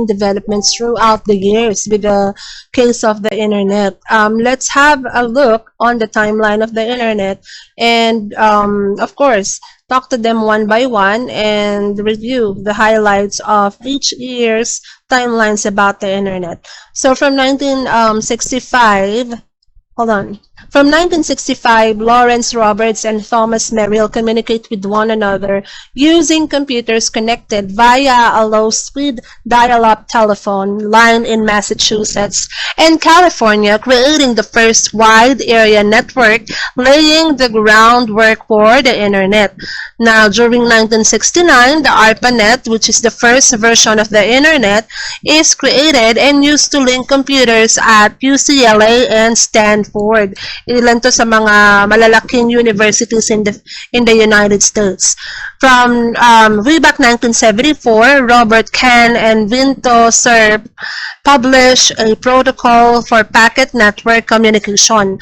developments throughout the years with the case of the internet. Let's have a look on the timeline of the internet and, of course, talk to them one by one and review the highlights of each year's timelines about the internet. So from 1965, hold on. From 1965, Lawrence Roberts and Thomas Merrill communicate with one another using computers connected via a low-speed dial-up telephone line in Massachusetts and California, creating the first wide-area network, laying the groundwork for the internet. Now, during 1969, the ARPANET, which is the first version of the internet, is created and used to link computers at UCLA and Stanford. Ilan to sa mga malalaking universities in the United States. From way back 1974, Robert Kahn and Vinto Cerf published a protocol for packet network communication.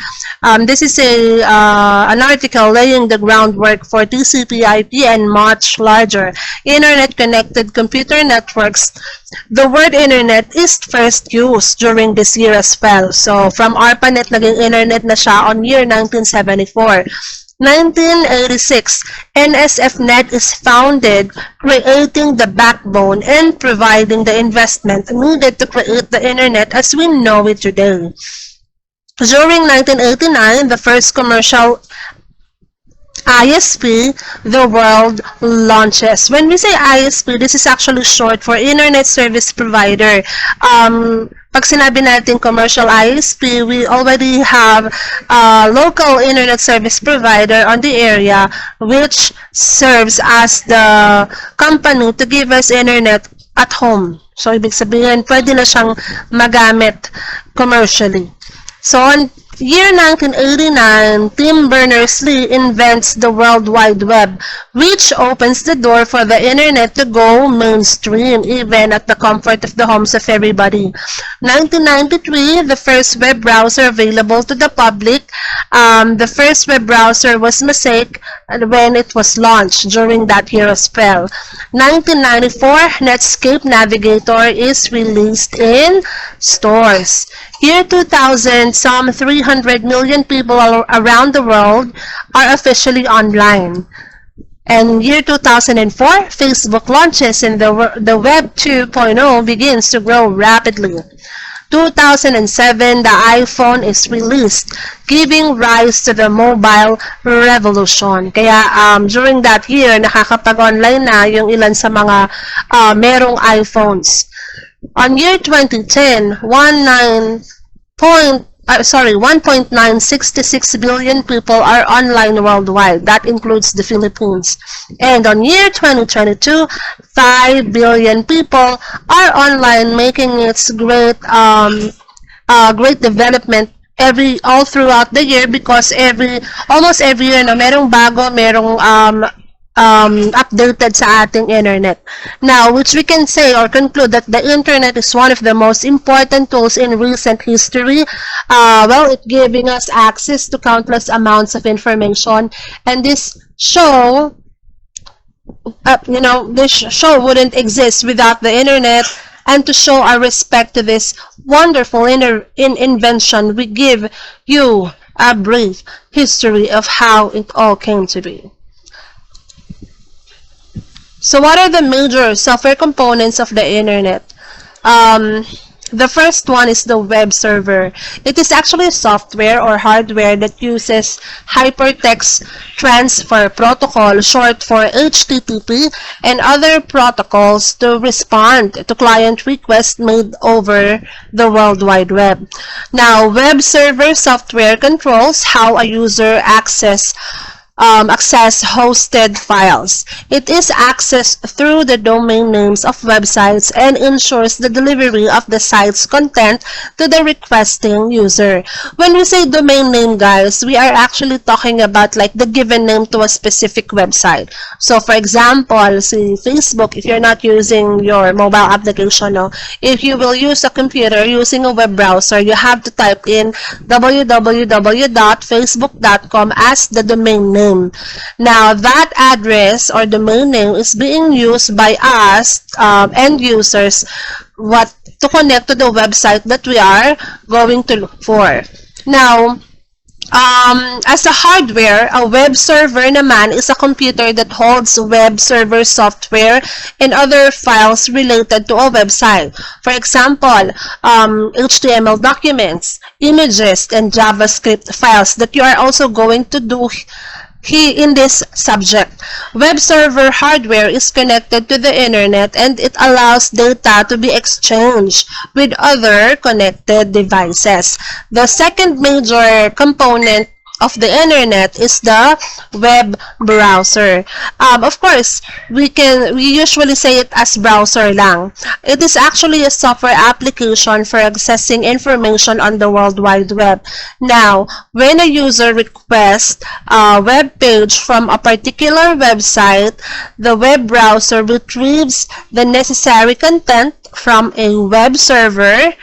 This is an article laying the groundwork for TCP/IP and much larger internet-connected computer networks. The word internet is first used during this year as well. So, from ARPANET, naging internet na siya on year 1974. 1986, NSFNet is founded, creating the backbone and providing the investment needed to create the internet as we know it today. During 1989, the first commercial ISP, the world launches. When we say ISP, this is actually short for Internet Service Provider. Pag sinabi natin commercial ISP, we already have a local internet service provider on the area which serves as the company to give us internet at home. So, ibig sabihin, pwede na siyang magamit commercially. So, on year 1989, Tim Berners-Lee invents the World Wide Web, which opens the door for the internet to go mainstream, even at the comfort of the homes of everybody. 1993, the first web browser available to the public. The first web browser was Mosaic when it was launched during that year as well. 1994, Netscape Navigator is released in stores. Year 2000, some 300 million people around the world are officially online. And year 2004, Facebook launches and the Web 2.0 begins to grow rapidly. 2007, the iPhone is released, giving rise to the mobile revolution. Kaya during that year, nakakapag-online na yung ilan sa mga merong iPhones. On year 2010, 1.966 billion people are online worldwide. That includes the Philippines. And on year 2022, 5 billion people are online, making its great development all throughout the year, because almost every year na merong bago, merong updated sa ating internet. Now, which we can say or conclude that the internet is one of the most important tools in recent history. It giving us access to countless amounts of information, and this show, this show wouldn't exist without the internet. And to show our respect to this wonderful invention, we give you a brief history of how it all came to be. So what are the major software components of the internet? The first one is the web server. It is actually software or hardware that uses Hypertext Transfer Protocol, short for HTTP, and other protocols to respond to client requests made over the World Wide Web. Now, web server software controls how a user access hosted files. It is accessed through the domain names of websites and ensures the delivery of the site's content to the requesting user. When we say domain name, guys, we are actually talking about like the given name to a specific website. So, for example, see Facebook, if you're not using your mobile application, if you will use a computer using a web browser, you have to type in www.facebook.com as the domain name. name. Now, that address or domain name is being used by us end users to connect to the website that we are going to look for. Now, as a hardware, a web server naman is a computer that holds web server software and other files related to a website. For example, HTML documents, images, and JavaScript files that you are also going to do in this subject. Web server hardware is connected to the internet and it allows data to be exchanged with other connected devices. The second major component of the internet is the web browser. Of course, we usually say it as browser lang. It is actually a software application for accessing information on the World Wide Web. Now, when a user requests a web page from a particular website, the web browser retrieves the necessary content from a web server,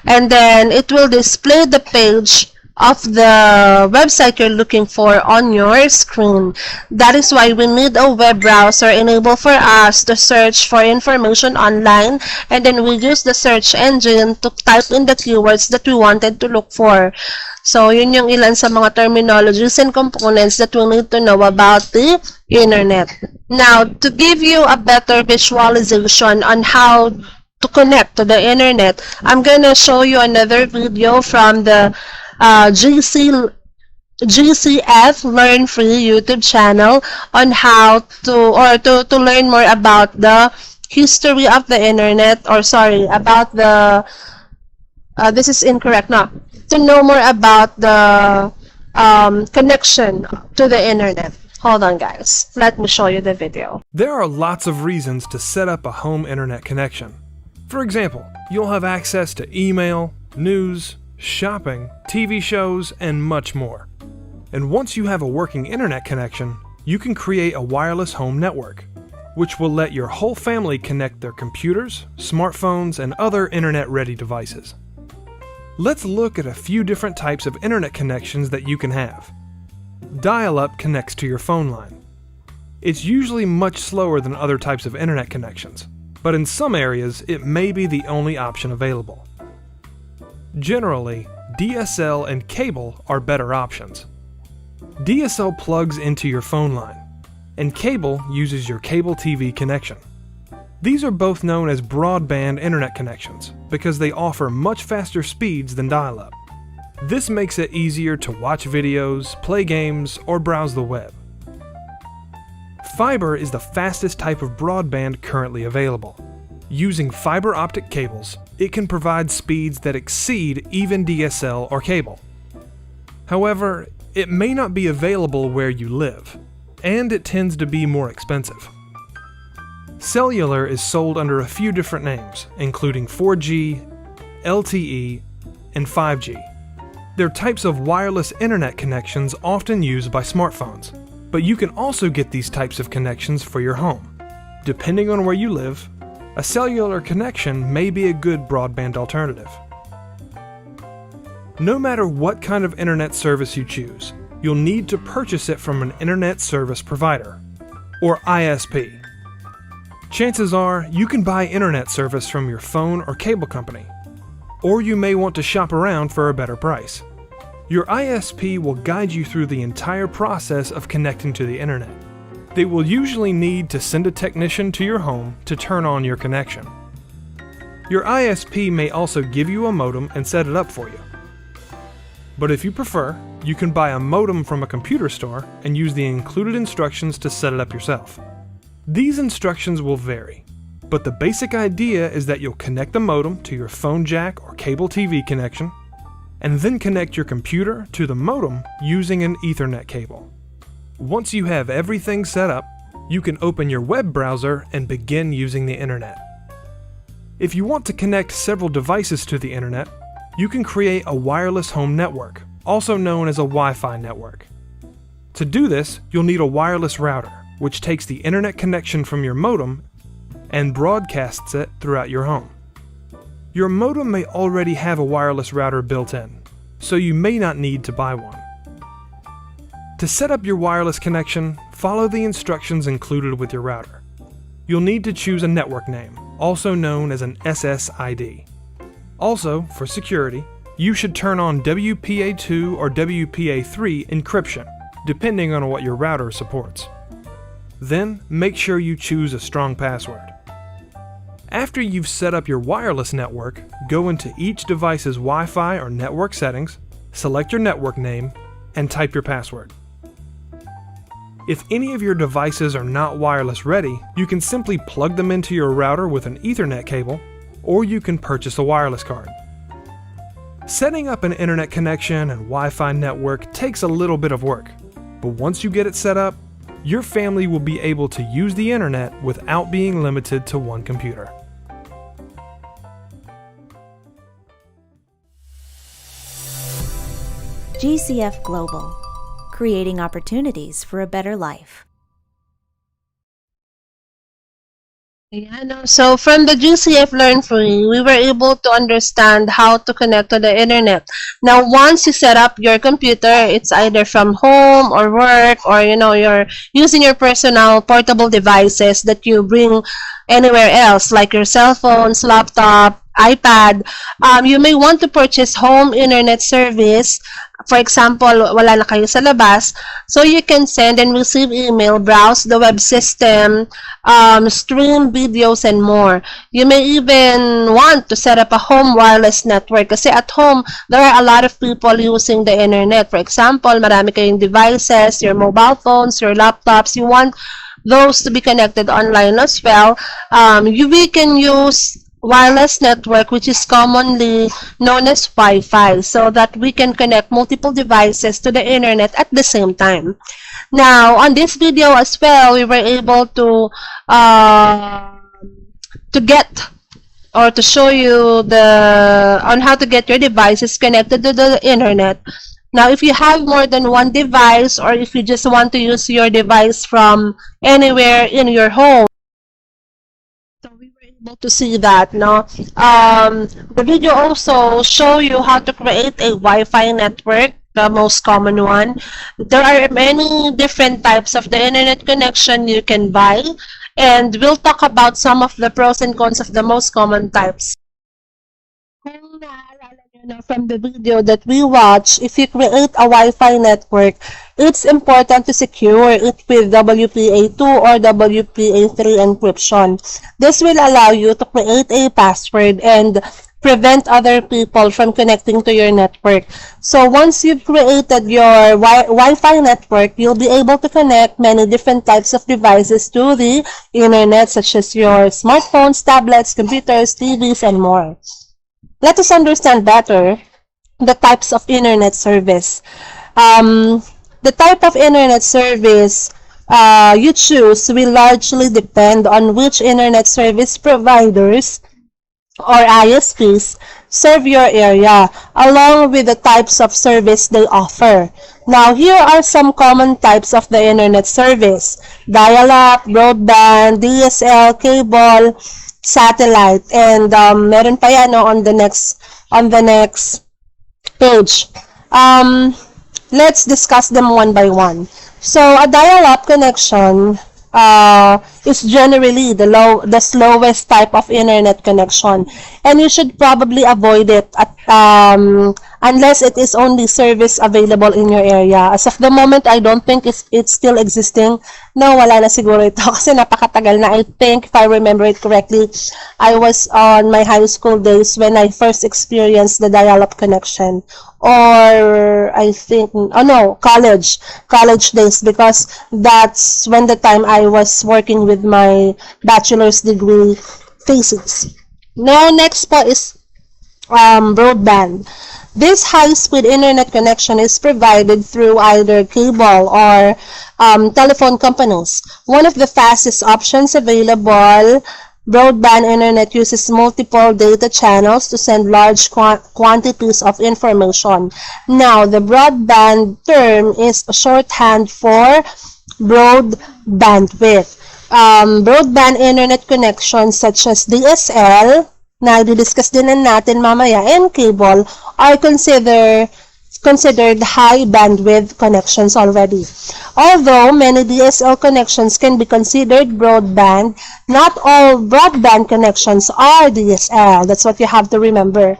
and then it will display the page of the website you're looking for on your screen. That is why we need a web browser enabled for us to search for information online, and then we use the search engine to type in the keywords that we wanted to look for. So, yun yung ilan sa mga terminologies and components that we need to know about the internet. Now, to give you a better visualization on how to connect to the internet, I'm gonna show you another video from the GCF Learn Free YouTube channel on how to learn more about the history of the internet, or sorry, about the this is incorrect, no, to know more about the connection to the internet. Hold on, guys, let me show you the video. There are lots of reasons to set up a home internet connection. For example, you'll have access to email, news, shopping, TV shows, and much more. And once you have a working internet connection, you can create a wireless home network, which will let your whole family connect their computers, smartphones, and other internet-ready devices. Let's look at a few different types of internet connections that you can have. Dial-up connects to your phone line. It's usually much slower than other types of internet connections, but in some areas it may be the only option available. Generally, DSL and cable are better options. DSL plugs into your phone line, and cable uses your cable TV connection. These are both known as broadband internet connections because they offer much faster speeds than dial-up. This makes it easier to watch videos, play games, or browse the web. Fiber is the fastest type of broadband currently available. Using fiber optic cables, it can provide speeds that exceed even DSL or cable. However, it may not be available where you live, and it tends to be more expensive. Cellular is sold under a few different names, including 4G, LTE, and 5G. They're types of wireless internet connections often used by smartphones, but you can also get these types of connections for your home. Depending on where you live, a cellular connection may be a good broadband alternative. No matter what kind of internet service you choose, you'll need to purchase it from an internet service provider, or ISP. Chances are you can buy internet service from your phone or cable company, or you may want to shop around for a better price. Your ISP will guide you through the entire process of connecting to the internet. They will usually need to send a technician to your home to turn on your connection. Your ISP may also give you a modem and set it up for you. But if you prefer, you can buy a modem from a computer store and use the included instructions to set it up yourself. These instructions will vary, but the basic idea is that you'll connect the modem to your phone jack or cable TV connection, and then connect your computer to the modem using an Ethernet cable. Once you have everything set up, you can open your web browser and begin using the internet. If you want to connect several devices to the internet, you can create a wireless home network, also known as a Wi-Fi network. To do this, you'll need a wireless router, which takes the internet connection from your modem and broadcasts it throughout your home. Your modem may already have a wireless router built in, so you may not need to buy one. To set up your wireless connection, follow the instructions included with your router. You'll need to choose a network name, also known as an SSID. Also, for security, you should turn on WPA2 or WPA3 encryption, depending on what your router supports. Then, make sure you choose a strong password. After you've set up your wireless network, go into each device's Wi-Fi or network settings, select your network name, and type your password. If any of your devices are not wireless ready, you can simply plug them into your router with an Ethernet cable, or you can purchase a wireless card. Setting up an internet connection and Wi-Fi network takes a little bit of work, but once you get it set up, your family will be able to use the internet without being limited to one computer. GCF Global, creating opportunities for a better life. Yeah, no. So from the GCF Learn Free, we were able to understand how to connect to the internet. Now, once you set up your computer, it's either from home or work, or you're using your personal portable devices that you bring anywhere else, like your cell phones, laptop, iPad. You may want to purchase home internet service. For example, wala na kayo sa labas, so you can send and receive email, browse the web system, stream videos, and more. You may even want to set up a home wireless network kasi at home, there are a lot of people using the internet. For example, marami kayong devices, your mobile phones, your laptops, you want those to be connected online as well. We can use wireless network, which is commonly known as Wi-Fi, so that we can connect multiple devices to the internet at the same time. Now, on this video as well, we were able to get or to show you on how to get your devices connected to the internet. Now, if you have more than one device, or if you just want to use your device from anywhere in your home, so we were able to see that, no? The video also show you how to create a Wi-Fi network, the most common one. There are many different types of the internet connection you can buy, and we'll talk about some of the pros and cons of the most common types. Kung naalala nyo na from the video that we watched, if you create a Wi-Fi network, it's important to secure it with WPA2 or WPA3 encryption. This will allow you to create a password and prevent other people from connecting to your network. So once you've created your Wi-Fi network, you'll be able to connect many different types of devices to the internet, such as your smartphones, tablets, computers, TVs, and more. Let us understand better the types of internet service. The type of internet service you choose will largely depend on which internet service providers or ISPs serve your area, along with the types of service they offer. Now, here are some common types of the internet service: dial-up, broadband, DSL, cable, satellite, and meron pa yan on the next page. Let's discuss them one by one. So, a dial-up connection is generally the slowest type of internet connection, and you should probably avoid it unless it is only service available in your area. As of the moment, I don't think it's still existing. No, wala na siguro ito kasi napakatagal na. I think, if I remember it correctly, I was on my high school days when I first experienced the dial-up connection. Or I think, college days, because that's when the time I was working with my bachelor's degree thesis. Now, next po is broadband. This high-speed internet connection is provided through either cable or telephone companies. One of the fastest options available, broadband internet uses multiple data channels to send large quantities of information. Now, the broadband term is a shorthand for broad bandwidth. Broadband internet connections such as DSL, na i-discuss din natin mamaya, and cable are considered considered high bandwidth connections already. Although many DSL connections can be considered broadband, not all broadband connections are DSL. That's what you have to remember.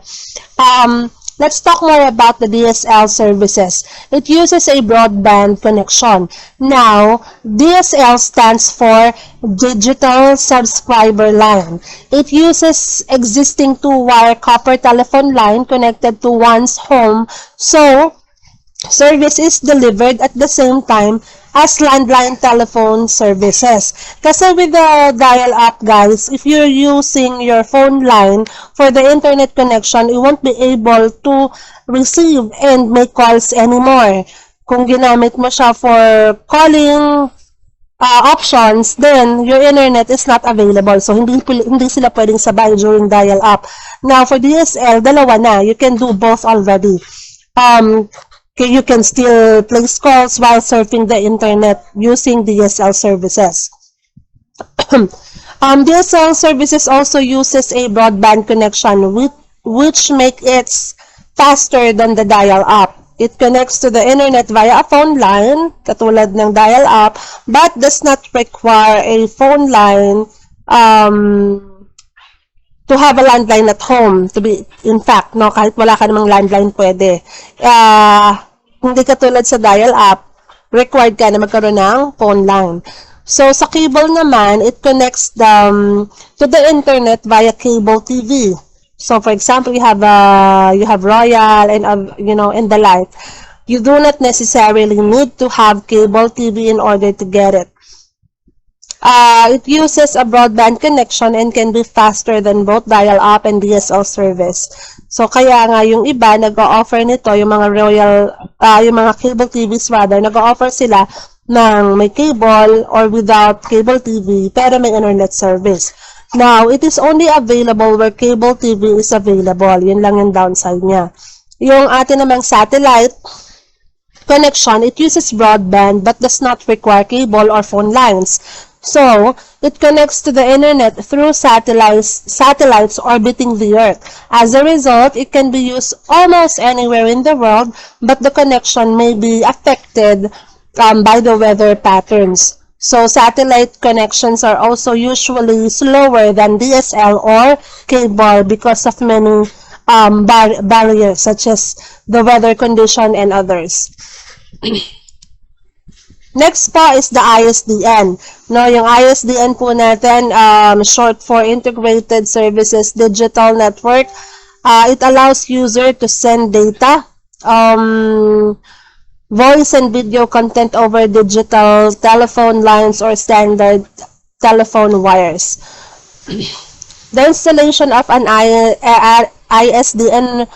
Let's talk more about the DSL services. It uses a broadband connection. Now, DSL stands for Digital Subscriber Line. It uses existing two-wire copper telephone line connected to one's home, so service is delivered at the same time as landline telephone services. Kasi with the dial-up, guys, if you're using your phone line for the internet connection, you won't be able to receive and make calls anymore. Kung ginamit mo siya for calling options, then your internet is not available. So, hindi sila pwedeng sabay during dial-up. Now, for DSL, dalawa na. You can do both already. You can still place calls while surfing the internet using DSL services. DSL services also uses a broadband connection which make it faster than the dial-up. It connects to the internet via a phone line, katulad ng dial-up, but does not require a phone line to have a landline at home. To be, in fact, no, kahit wala ka namang landline, pwede. Hindi katulad sa dial-up, required ka na magkaroon ng phone line. So, sa cable naman, it connects to the internet via cable TV. So, for example, you have Royal and and the like. You do not necessarily need to have cable TV in order to get it. It uses a broadband connection and can be faster than both dial-up and DSL service. So, kaya nga yung iba, nag-o-offer nito, yung mga yung mga cable TVs rather, nag-o-offer sila ng may cable or without cable TV, pero may internet service. Now, it is only available where cable TV is available. Yun lang yung downside niya. Yung atin namang satellite connection, it uses broadband but does not require cable or phone lines. So, it connects to the internet through satellites orbiting the Earth. As a result, it can be used almost anywhere in the world, but the connection may be affected by the weather patterns. So, satellite connections are also usually slower than DSL or cable because of many barriers such as the weather condition and others. Next po is the ISDN. No, yung ISDN po natin, short for Integrated Services Digital Network. It allows user to send data, voice and video content over digital telephone lines or standard telephone wires. The installation of an ISDN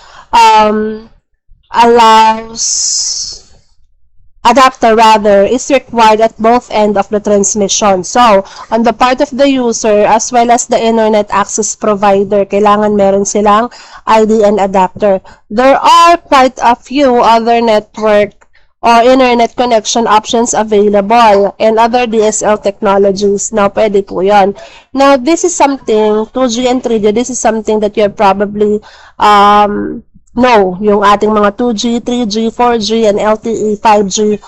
adapter is required at both ends of the transmission. So, on the part of the user as well as the internet access provider, kailangan meron silang IDN adapter. There are quite a few other network or internet connection options available and other DSL technologies. Now, pwede po yan. Now, this is something, 2G and 3G, this is something that you probably know, yung ating mga 2G, 3G, 4G, and LTE, 5G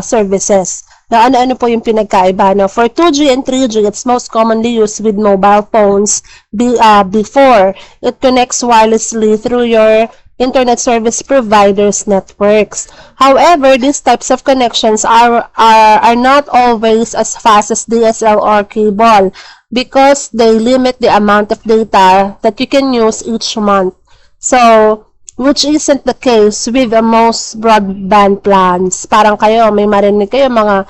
services. Now, ano-ano po yung pinagkaiba? Now, for 2G and 3G, it's most commonly used with mobile phones before. It connects wirelessly through your internet service providers networks. However, these types of connections are not always as fast as DSL or cable because they limit the amount of data that you can use each month. So, which isn't the case with the most broadband plans. Parang kayo, may marinig kayo mga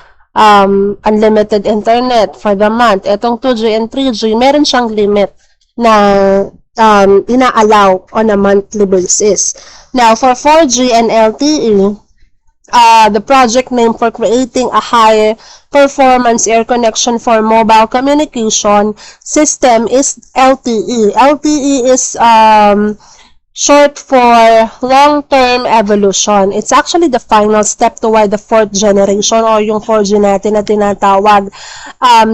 unlimited internet for the month. Etong 2G and 3G, meron siyang limit na ina-allow on a monthly basis. Now, for 4G and LTE, the project name for creating a high performance air connection for mobile communication system is LTE. LTE is short for long-term evolution. It's actually the final step toward the fourth generation or yung 4G natin na tinatawag.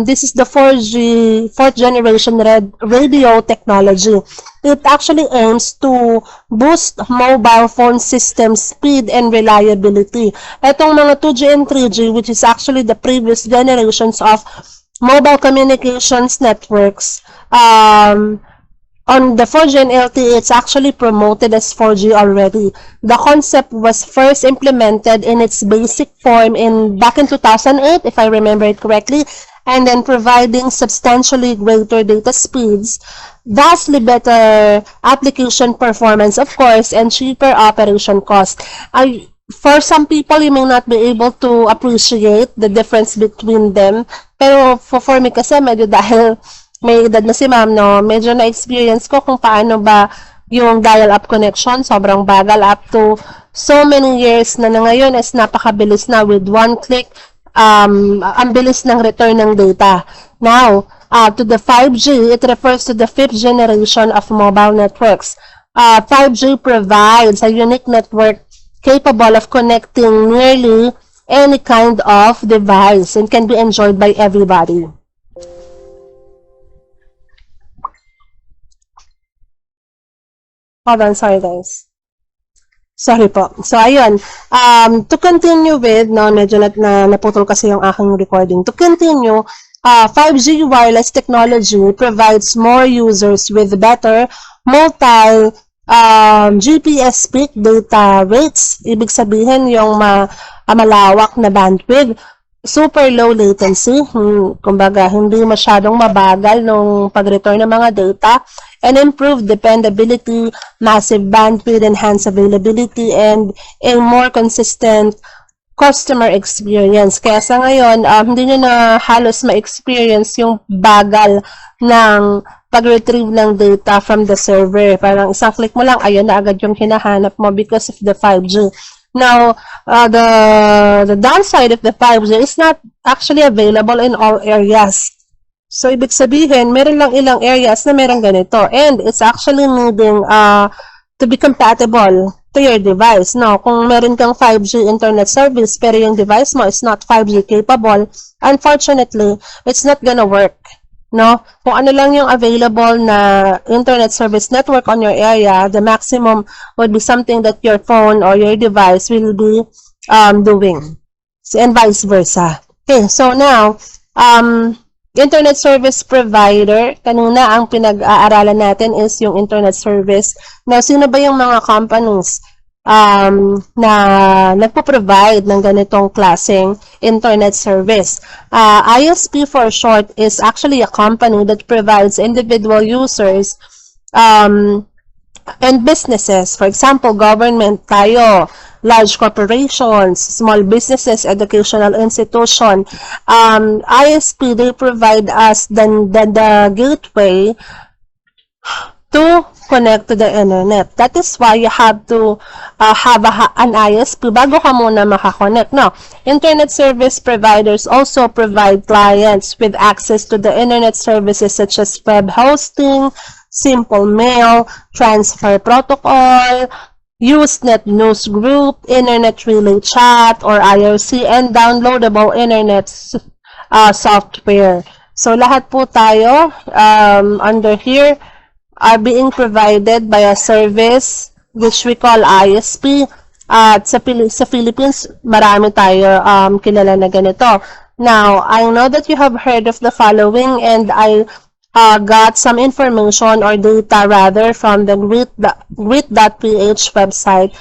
This is the 4G, fourth generation radio technology. It actually aims to boost mobile phone system speed and reliability. Itong mga 2G and 3G, which is actually the previous generations of mobile communications networks, on the 4G and LTE, it's actually promoted as 4G already. The concept was first implemented in its basic form back in 2008, if I remember it correctly, and then providing substantially greater data speeds, vastly better application performance, of course, and cheaper operation cost. For some people, you may not be able to appreciate the difference between them, pero for me kasi medyo dahil may edad na si ma'am, no, medyo na-experience ko kung paano ba yung dial-up connection, sobrang bagal up to so many years na ngayon is napakabilis na with one click, ang bilis ng return ng data. Now, to the 5G, it refers to the fifth generation of mobile networks. 5G provides a unique network capable of connecting nearly any kind of device and can be enjoyed by everybody. Hold on, sorry guys. Sorry po. So, ayun. To continue with, no, medyo naputol kasi yung aking recording. To continue, 5G wireless technology provides more users with better GPS peak data rates. Ibig sabihin yung malawak na bandwidth, super low latency, kumbaga hindi masyadong mabagal nung pag-return ng mga data, and improved dependability, massive bandwidth, enhanced availability, and a more consistent customer experience. Kaya sa ngayon, hindi nyo na halos ma-experience yung bagal ng pag-retrieve ng data from the server. Parang isang click mo lang, ayun na agad yung hinahanap mo because of the 5G. Now, the downside of the 5G is not actually available in all areas. So, ibig sabihin, meron lang ilang areas na meron ganito. And it's actually needing to be compatible to your device. No, kung meron kang 5G internet service pero yung device mo is not 5G capable, unfortunately, it's not gonna work. No? Kung ano lang yung available na internet service network on your area, the maximum would be something that your phone or your device will be doing. And vice versa. Okay, so now, internet service provider, kanina ang pinag-aaralan natin is yung internet service. Now, sino ba yung mga companies na nagpo-provide ng ganitong klaseng internet service? ISP for short is actually a company that provides individual users and businesses. For example, government tayo, large corporations, small businesses, educational institution. ISP, they provide us the gateway to connect to the internet. That is why you have to have an ISP bago ka muna makakonect. Now, internet service providers also provide clients with access to the internet services such as web hosting, simple mail, transfer protocol, Usenet news group, internet relay chat, or IRC, and downloadable internet software. So, lahat po tayo under here are being provided by a service which we call ISP. At sa Philippines, marami tayo kilala na ganito. Now, I know that you have heard of the following, and I got some information or data rather from the grit.ph website,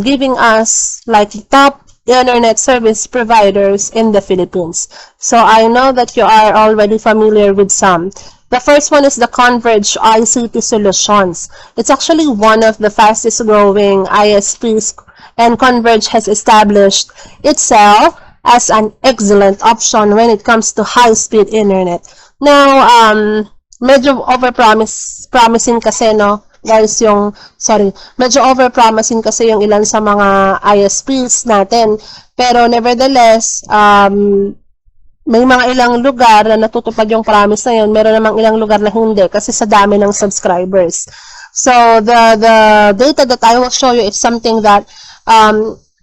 giving us like top internet service providers in the Philippines. So I know that you are already familiar with some. The first one is the Converge ICT Solutions. It's actually one of the fastest growing ISPs, and Converge has established itself as an excellent option when it comes to high-speed internet. Now, medyo promising kasi, no, guys, medyo over-promising kasi yung ilan sa mga ISPs natin. Pero, nevertheless, may mga ilang lugar na natutupad yung promise na yun. Meron namang ilang lugar na hindi kasi sa dami ng subscribers. So the data that I will show you is something that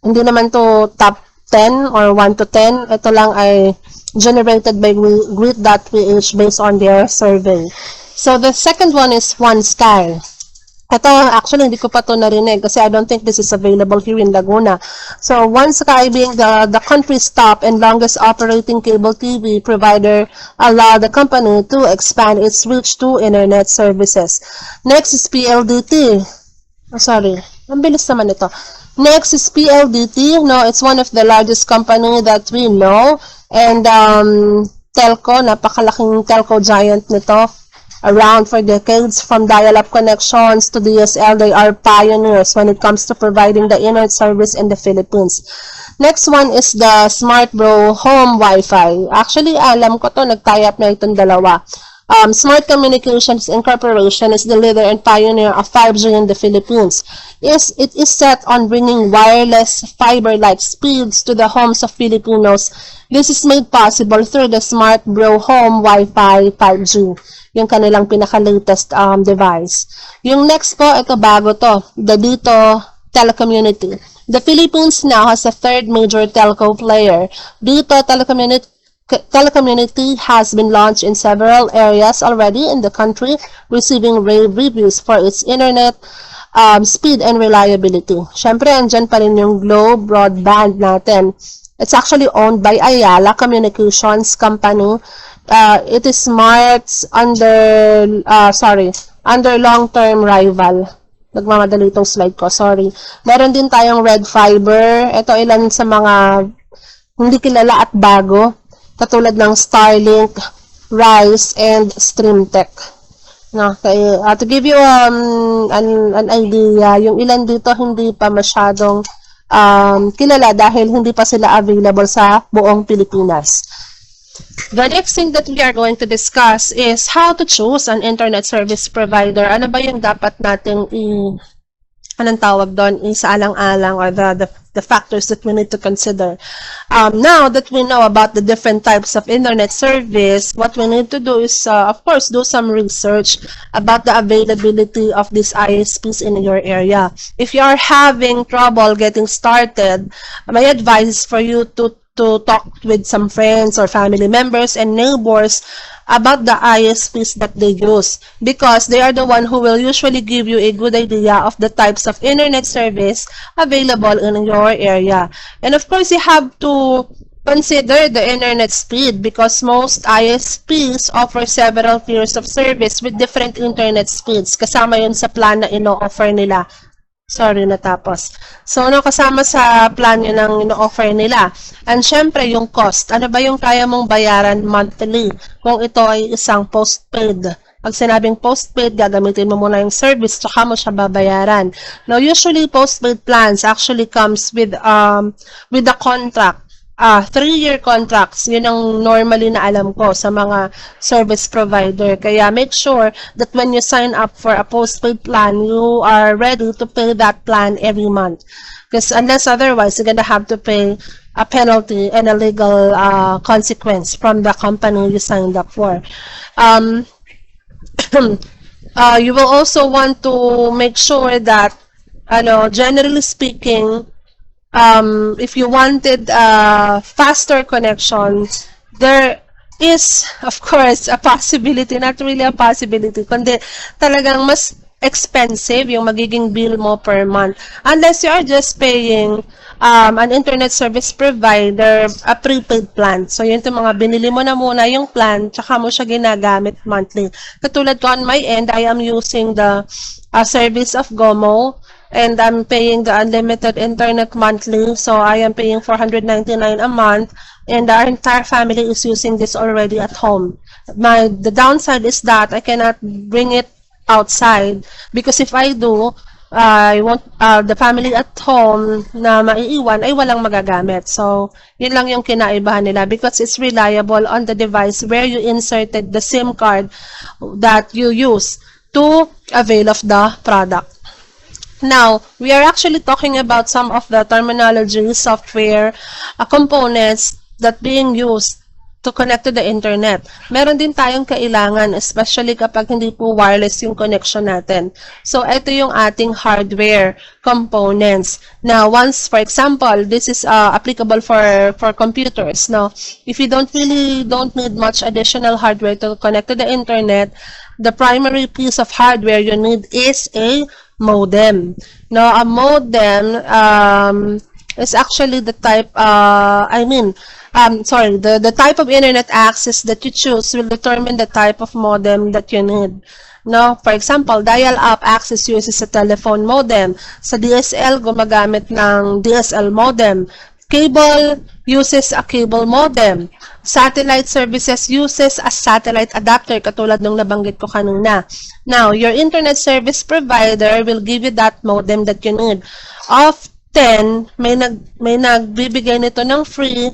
hindi naman to top 10 or 1 to 10. Ito lang ay generated by Grit.ph based on their survey. So the second one is One Sky. Ito, actually, hindi ko pa ito narinig kasi I don't think this is available here in Laguna. So, One Sky being the country's top and longest operating cable TV provider allowed the company to expand its reach to internet services. Next is PLDT. Oh, sorry. Ang bilis naman ito. Next is PLDT. No, it's one of the largest company that we know. And telco, napakalaking telco giant nito. Around for decades, from dial-up connections to DSL, they are pioneers when it comes to providing the internet service in the Philippines. Next one is the Smart Bro Home Wi-Fi. Actually, alam ko to, nag-tie up na itong dalawa. Smart Communications Incorporation is the leader and pioneer of 5G in the Philippines. It is set on bringing wireless fiber-like speeds to the homes of Filipinos. This is made possible through the Smart Bro Home Wi-Fi 5G. Yung kanilang pinaka-latest device. Yung next po, ito bago to, the Dito Telecommunity. The Philippines now has a third major telco player. Dito Telecommunity has been launched in several areas already in the country, receiving rave reviews for its internet speed and reliability. Siyempre, andyan pa rin yung Globe broadband natin. It's actually owned by Ayala Communications Company. It is Smart's under long-term rival. Nagmamadali itong slide ko, sorry. Meron din tayong Red Fiber. Ito ilan sa mga hindi kilala at bago. Katulad ng Starlink, Rise, and Streamtech. No, to give you an idea, yung ilan dito hindi pa masyadong kilala dahil hindi pa sila available sa buong Pilipinas. The next thing that we are going to discuss is how to choose an internet service provider. Ano ba yung dapat nating anong tawag doon, isaalang-alang or the factors that we need to consider. Now that we know about the different types of internet service, what we need to do is, of course, do some research about the availability of these ISPs in your area. If you are having trouble getting started, my advice is for you to talk with some friends or family members and neighbors about the ISPs that they use, because they are the one who will usually give you a good idea of the types of internet service available in your area. And of course, you have to consider the internet speed, because most ISPs offer several tiers of service with different internet speeds. Kasama yun sa plan na ino-offer nila. Sorry, natapos. So, ano kasama sa plan yun ang ino-offer nila? And syempre, yung cost. Ano ba yung kaya mong bayaran monthly kung ito ay isang postpaid? Pag sinabing postpaid, gagamitin mo muna yung service, tsaka mo siya babayaran. Now, usually, postpaid plans actually comes with a contract. 3-year contracts, yun ang normally na alam ko sa mga service provider. Kaya make sure that when you sign up for a postpaid plan, you are ready to pay that plan every month. Because unless otherwise, you're gonna have to pay a penalty and a legal consequence from the company you signed up for. You will also want to make sure that, generally speaking, if you wanted faster connections, there is, of course, a possibility, not really a possibility, kundi talagang mas expensive yung magiging bill mo per month. Unless you are just paying an internet service provider a prepaid plan. So, yun yung mga binili mo na muna yung plan, tsaka mo siya ginagamit monthly. Katulad ko on my end, I am using the service of Gomo, and I'm paying the unlimited internet monthly, so I am paying $499 a month, and our entire family is using this already at home. The downside is that I cannot bring it outside, because if I do, I want the family at home na maiiwan ay walang magagamit. So, yun lang yung kinaibahan nila, because it's reliable on the device where you inserted the SIM card that you use to avail of the product. Now, we are actually talking about some of the terminology, software, components that being used to connect to the internet. Meron din tayong kailangan, especially kapag hindi po wireless yung connection natin. So, ito yung ating hardware components. Now, once, for example, this is applicable for computers. Now, if you don't need much additional hardware to connect to the internet, the primary piece of hardware you need is a modem. Now, a modem is actually the type, the type of internet access that you choose will determine the type of modem that you need. No, for example, dial-up access uses a telephone modem. Sa DSL, gumagamit ng DSL modem. Cable uses a cable modem. Satellite services uses a satellite adapter, katulad ng nabanggit ko kanina. Now, your internet service provider will give you that modem that you need. Often, may nagbibigay nito ng free,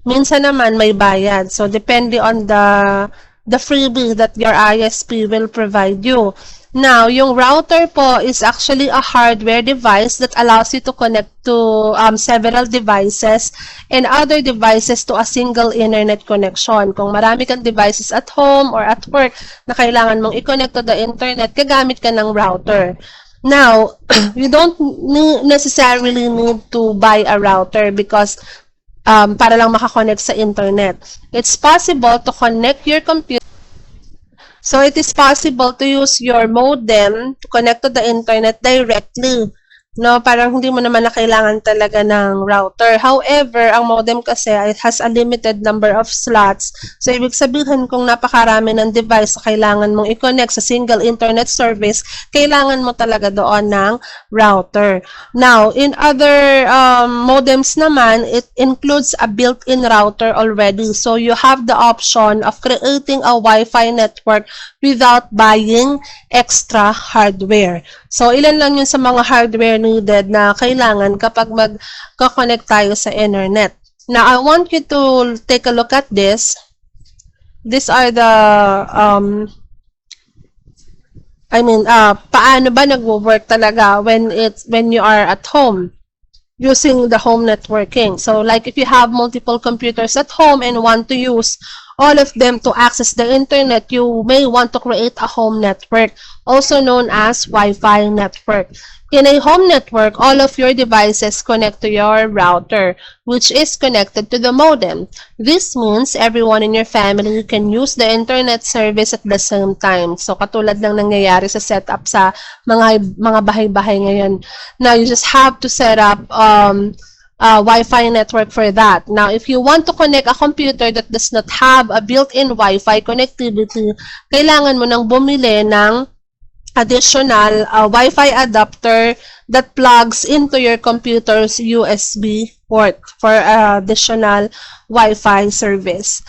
minsan naman may bayad. So, depende on the freebie that your ISP will provide you. Now, yung router po is actually a hardware device that allows you to connect to several devices and other devices to a single internet connection. Kung marami kang devices at home or at work na kailangan mong i-connect to the internet, gagamit ka ng router. Now, you don't necessarily need to buy a router because para lang makakonect sa internet. It's possible to connect your computer. So, it is possible to use your modem to connect to the internet directly. No, parang hindi mo naman na kailangan talaga ng router. However, ang modem kasi it has a limited number of slots. So, ibig sabihin kung napakarami ng device na kailangan mong i-connect sa single internet service, kailangan mo talaga doon ng router. Now, in other modems naman, it includes a built-in router already. So, you have the option of creating a Wi-Fi network without buying extra hardware. So, ilan lang yun sa mga hardware needed na kailangan kapag mag-connect tayo sa internet. Now, I want you to take a look at this. These are the, paano ba nagwo-work talaga when you are at home using the home networking. So, like if you have multiple computers at home and want to use all of them to access the internet, you may want to create a home network, also known as Wi-Fi network. In a home network, all of your devices connect to your router, which is connected to the modem. This means everyone in your family can use the internet service at the same time. So, katulad ng nangyayari sa setup sa mga bahay-bahay ngayon. Now, you just have to set up Wi-Fi network for that. Now, if you want to connect a computer that does not have a built-in Wi-Fi connectivity, kailangan mo nang bumili ng additional Wi-Fi adapter that plugs into your computer's USB port for additional Wi-Fi service.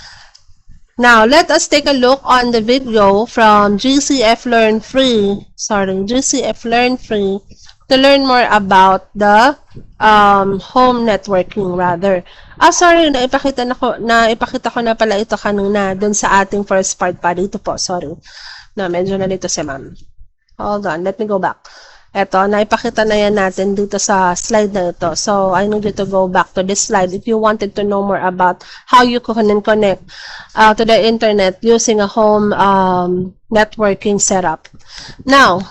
Now, let us take a look on the video from GCF Learn Free to learn more about the home networking rather. Naipakita ko na pala ito kanina dun sa ating first part pa dito po. Sorry. No, medyo nalito si ma'am. Hold on, let me go back. Eto, naipakita na yan natin dito sa slide na ito. So, I need you to go back to this slide if you wanted to know more about how you can connect to the internet using a home networking setup. Now,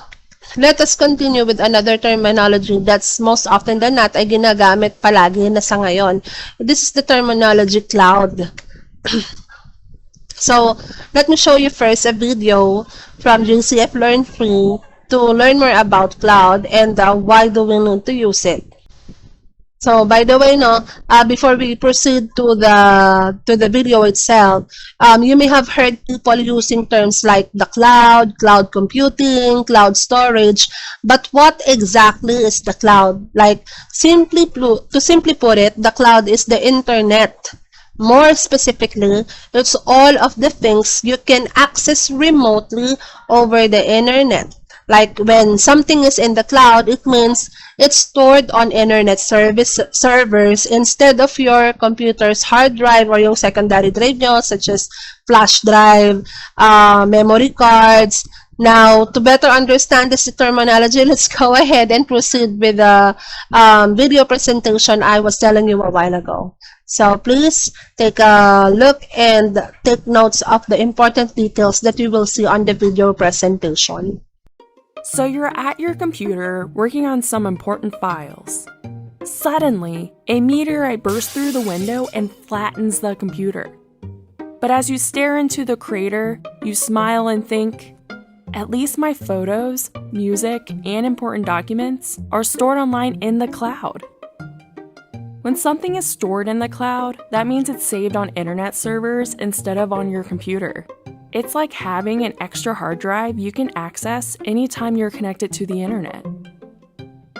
let us continue with another terminology that's most often than not ay ginagamit palagi na sa ngayon. This is the terminology cloud. So, let me show you first a video from GCF Learn Free to learn more about cloud and why do we need to use it. So, by the way, before we proceed to the video itself, you may have heard people using terms like the cloud computing, cloud storage, but what exactly is the cloud? Like, to simply put it, the cloud is the internet. More specifically, it's all of the things you can access remotely over the internet. Like when something is in the cloud, it means it's stored on internet servers instead of your computer's hard drive or yung secondary drive nyo, such as flash drive, memory cards. Now, to better understand this terminology, let's go ahead and proceed with the video presentation I was telling you a while ago. So please take a look and take notes of the important details that you will see on the video presentation. So you're at your computer working on some important files. Suddenly, a meteorite bursts through the window and flattens the computer. But as you stare into the crater, you smile and think, at least my photos, music, and important documents are stored online in the cloud. When something is stored in the cloud, that means it's saved on internet servers instead of on your computer. It's like having an extra hard drive you can access anytime you're connected to the internet.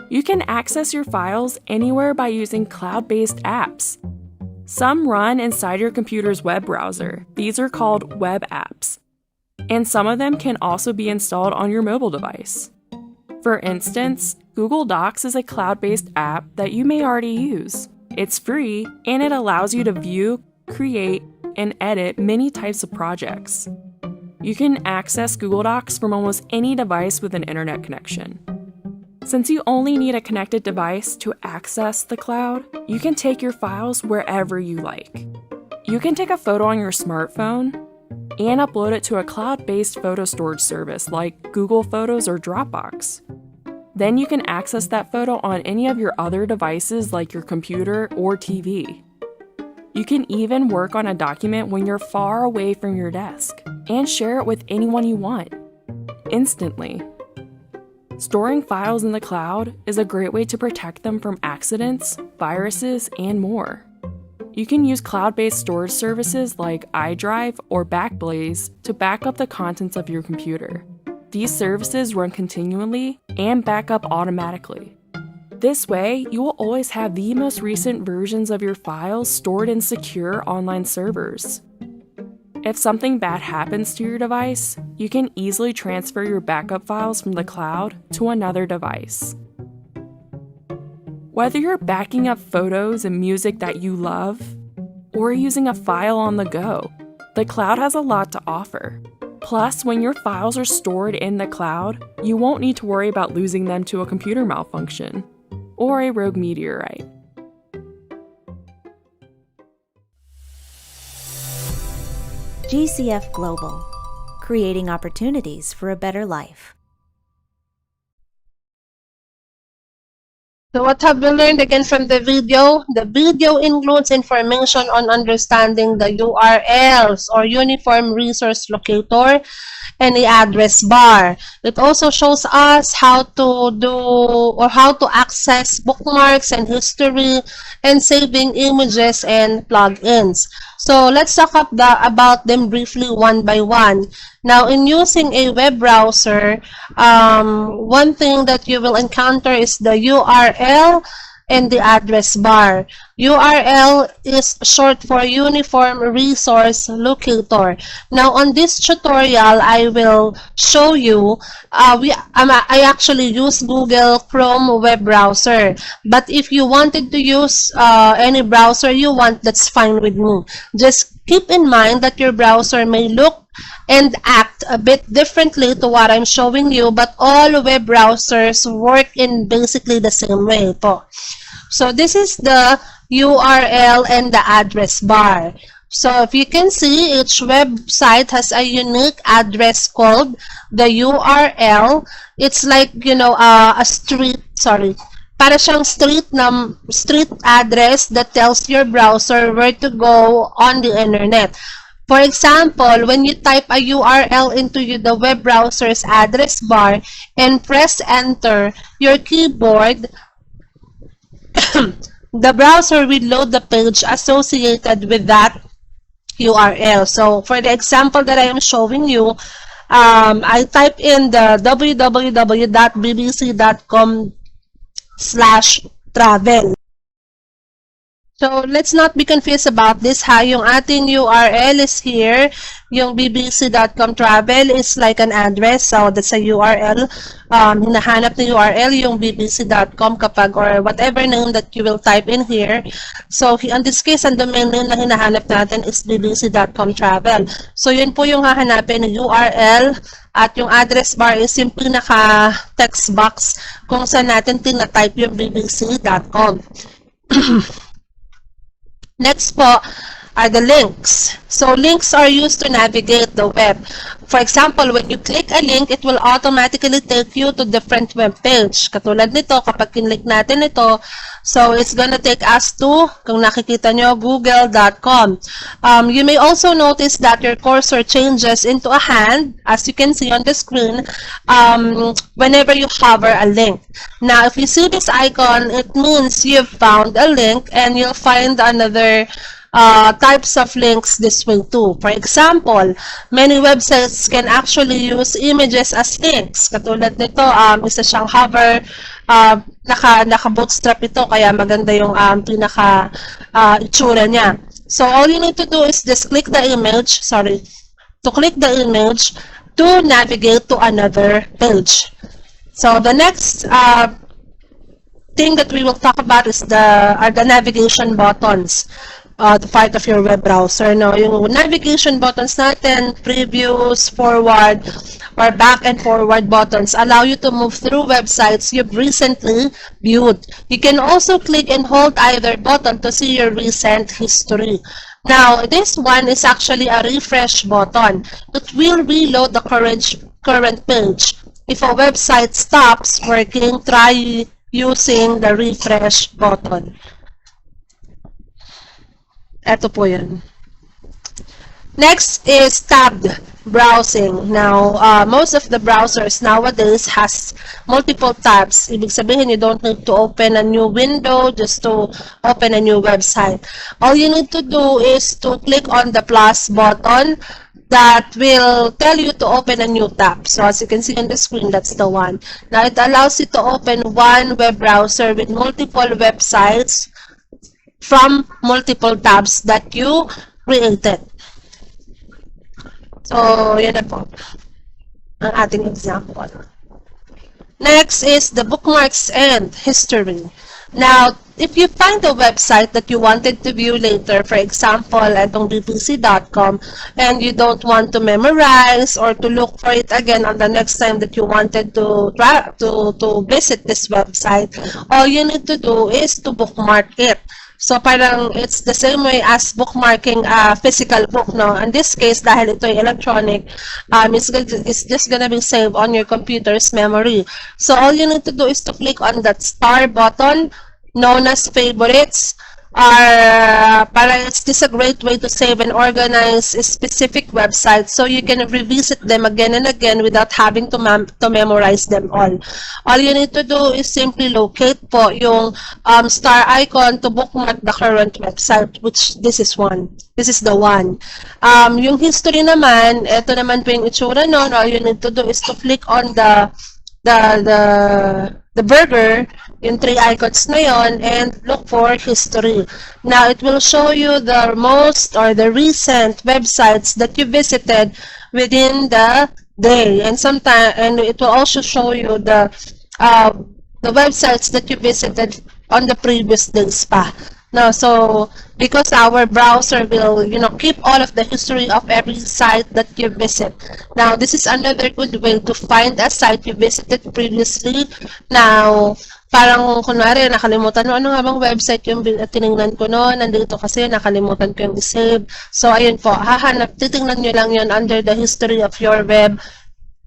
You can access your files anywhere by using cloud-based apps. Some run inside your computer's web browser. These are called web apps. And some of them can also be installed on your mobile device. For instance, Google Docs is a cloud-based app that you may already use. It's free, and it allows you to view, create, and edit many types of projects. You can access Google Docs from almost any device with an internet connection. Since you only need a connected device to access the cloud, you can take your files wherever you like. You can take a photo on your smartphone and upload it to a cloud-based photo storage service like Google Photos or Dropbox. Then you can access that photo on any of your other devices like your computer or TV. You can even work on a document when you're far away from your desk and share it with anyone you want, instantly. Storing files in the cloud is a great way to protect them from accidents, viruses, and more. You can use cloud-based storage services like iDrive or Backblaze to back up the contents of your computer. These services run continually and back up automatically. This way, you will always have the most recent versions of your files stored in secure online servers. If something bad happens to your device, you can easily transfer your backup files from the cloud to another device. Whether you're backing up photos and music that you love, or using a file on the go, the cloud has a lot to offer. Plus, when your files are stored in the cloud, you won't need to worry about losing them to a computer malfunction or a rogue meteorite. GCF Global, creating opportunities for a better life. So what have we learned again from the video? The video includes information on understanding the URLs or Uniform Resource Locator and the address bar. It also shows us how to do or how to access bookmarks and history and saving images and plugins. So let's talk about them briefly one by one. Now, in using a web browser, one thing that you will encounter is the URL and the address bar. URL is short for Uniform Resource Locator. Now, on this tutorial, I will show you, I actually use Google Chrome web browser. But if you wanted to use any browser you want, that's fine with me. Just keep in mind that your browser may look and act a bit differently to what I'm showing you, but all web browsers work in basically the same way po. So this is the URL and the address bar. So if you can see, each website has a unique address called the URL. It's like, you know, a street, para siyang street address that tells your browser where to go on the internet. For example, when you type a URL into the web browser's address bar and press enter, your keyboard, the browser will load the page associated with that URL. So for the example that I am showing you, I type in the www.bbc.com/travel. So let's not be confused about this ha. Yung ating URL is here. Yung bbc.com travel is like an address. So that's a URL. Hinahanap na URL yung bbc.com kapag or whatever name that you will type in here. So in this case, ang domain name na hinahanap natin is bbc.com travel. So yun po yung hahanapin ng URL. At yung address bar is yung pinaka-text box kung saan natin tina-type yung bbc.com. Next po are the links. So links are used to navigate the web. For example, when you click a link, it will automatically take you to different web page. Katulad nito, kapag kinlik natin ito, so it's gonna take us to, kung nakikita nyo, google.com. You may also notice that your cursor changes into a hand, as you can see on the screen, whenever you hover a link. Now, if you see this icon, it means you've found a link and you'll find another types of links this way too. For example, many websites can actually use images as links. Katulad nito, isa siyang hover, naka-bootstrap ito, kaya maganda yung itsura niya. So, all you need to do is just click the image, to click the image to navigate to another page. So, the next thing that we will talk about is are the navigation buttons. The part of your web browser. No, yung navigation buttons natin, previews, forward, or back and forward buttons allow you to move through websites you've recently viewed. You can also click and hold either button to see your recent history. Now, this one is actually a refresh button. It will reload the current page. If a website stops working, try using the refresh button. Ito po yun. Next is tabbed browsing. Now, most of the browsers nowadays has multiple tabs. Ibig sabihin, you don't need to open a new window just to open a new website. All you need to do is to click on the plus button that will tell you to open a new tab. So, as you can see on the screen, that's the one. Now, it allows you to open one web browser with multiple websites from multiple tabs that you created. So, yan na po ang ating example. Next is the bookmarks and history. Now, if you find a website that you wanted to view later, for example, atong bpc.com, and you don't want to memorize or to look for it again on the next time that you wanted to visit this website, all you need to do is to bookmark it. So, parang it's the same way as bookmarking a physical book, no? In this case, dahil ito ay electronic, it's just gonna be saved on your computer's memory. So, all you need to do is to click on that star button, known as favorites. It's just a great way to save and organize specific websites so you can revisit them again and again without having to memorize them all. All you need to do is simply locate po yung star icon to bookmark the current website, which this is one. This is the one. Yung history naman, ito naman po yung itsura nun. All you need to do is to click on the burger, yung three icons na yon, and look for history. Now, it will show you the most or the recent websites that you visited within the day, and it will also show you the websites that you visited on the previous days pa. No, so because our browser will, keep all of the history of every site that you visit. Now, this is another good way to find a site you visited previously. Now, parang kunwari, nakalimutan mo, ano nga bang website yung tinignan ko noon, nandito kasi nakalimutan ko yung i-save. So, ayun po, titingnan nyo lang yun under the history of your web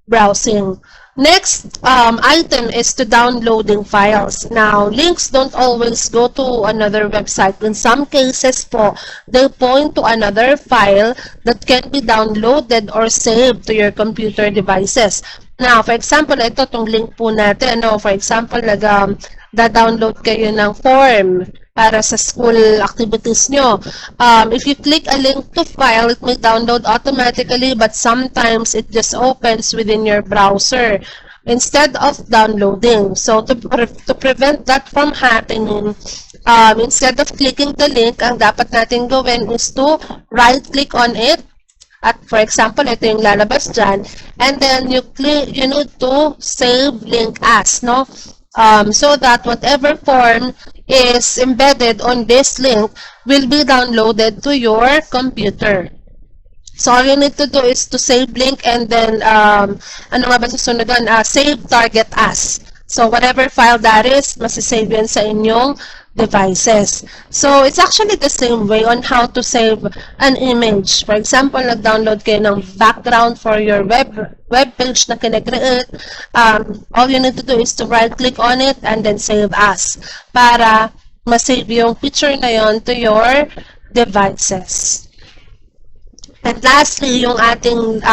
browsing. Next item is to downloading files. Now, links don't always go to another website. In some cases po, they point to another file that can be downloaded or saved to your computer devices. Now, for example, ito tong link po natin. For example, da-download kayo ng form para sa school activities nyo. If you click a link to file, it may download automatically, but sometimes it just opens within your browser instead of downloading. So, to prevent that from happening, instead of clicking the link, ang dapat natin gawin is to right-click on it. At for example, ito yung lalabas dyan. And then, you need to save link as, no? So that whatever form is embedded on this link will be downloaded to your computer. So, all you need to do is to save link and then, ano nga ba susunod doon? Save target as. So, whatever file that is, masisave yan sa inyong devices. So, it's actually the same way on how to save an image. For example, nag-download kayo ng background for your web page na kinecreate. All you need to do is to right-click on it and then save as para ma-save yung picture na yon to your devices. And lastly, yung ating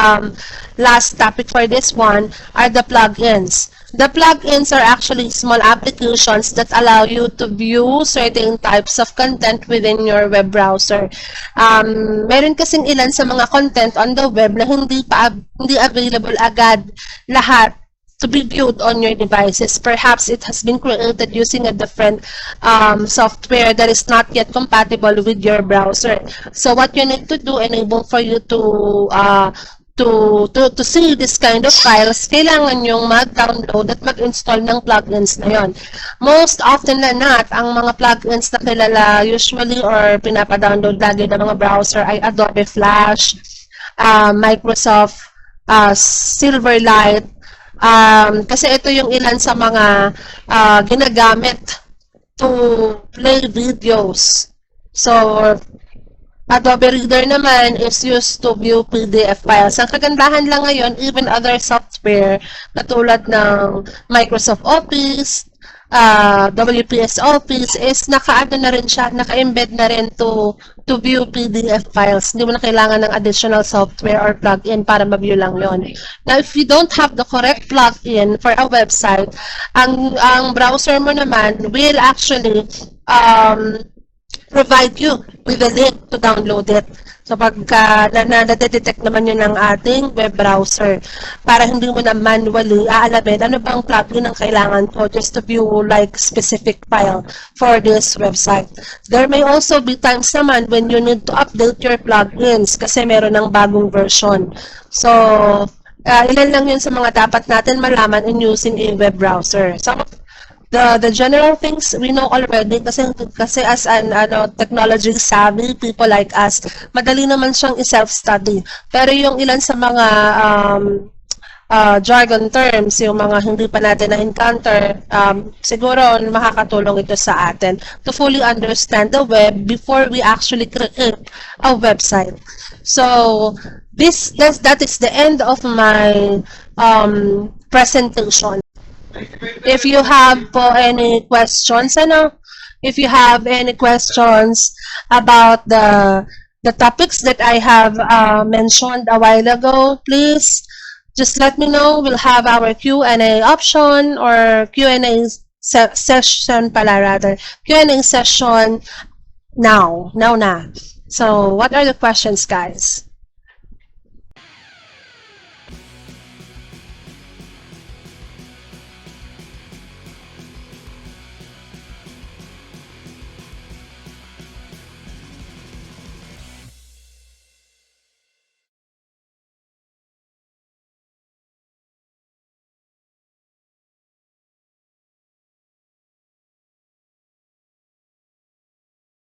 last topic for this one are the plugins. The plugins are actually small applications that allow you to view certain types of content within your web browser. Meron kasing ilan sa mga content on the web na hindi available agad lahat to be viewed on your devices. Perhaps it has been created using a different software that is not yet compatible with your browser. So what you need to do, enable for you to see this kind of files, kailangan yung mag-download at mag-install ng plugins na yon. Most often na not, ang mga plugins na kilala usually or pinapa-download lagi ng mga browser ay Adobe Flash, Microsoft Silverlight, kasi ito yung ilan sa mga ginagamit to play videos. So, Adobe Reader naman is used to view PDF files. Ang kagandahan lang ngayon, even other software, katulad ng Microsoft Office, WPS Office, is naka-ano na rin siya, naka-embed na rin to view PDF files. Hindi mo na kailangan ng additional software or plugin para ma-view lang yon. Now, if you don't have the correct plugin for a website, ang browser mo naman will actually provide you with a link to download it. So, pagka na-detect naman yun ng ating web browser, para hindi mo na manually aalamin ano bang plugin ang kailangan ko just to view like specific file for this website. There may also be times naman when you need to update your plugins kasi meron ng bagong version. So, ilan lang yun sa mga dapat natin malaman in using a web browser. Some of the general things we know already kasi as an technology savvy people like us, madali naman siyang i-self-study. Pero yung ilan sa mga jargon terms, yung mga hindi pa natin na-encounter, siguro makakatulong ito sa atin to fully understand the web before we actually create a website. So, that is the end of my presentation. If you have any questions, if you have any questions about the topics that I have mentioned a while ago, please just let me know. We'll have our Q&A option or Q&A session Q&A session now na. So, what are the questions, guys?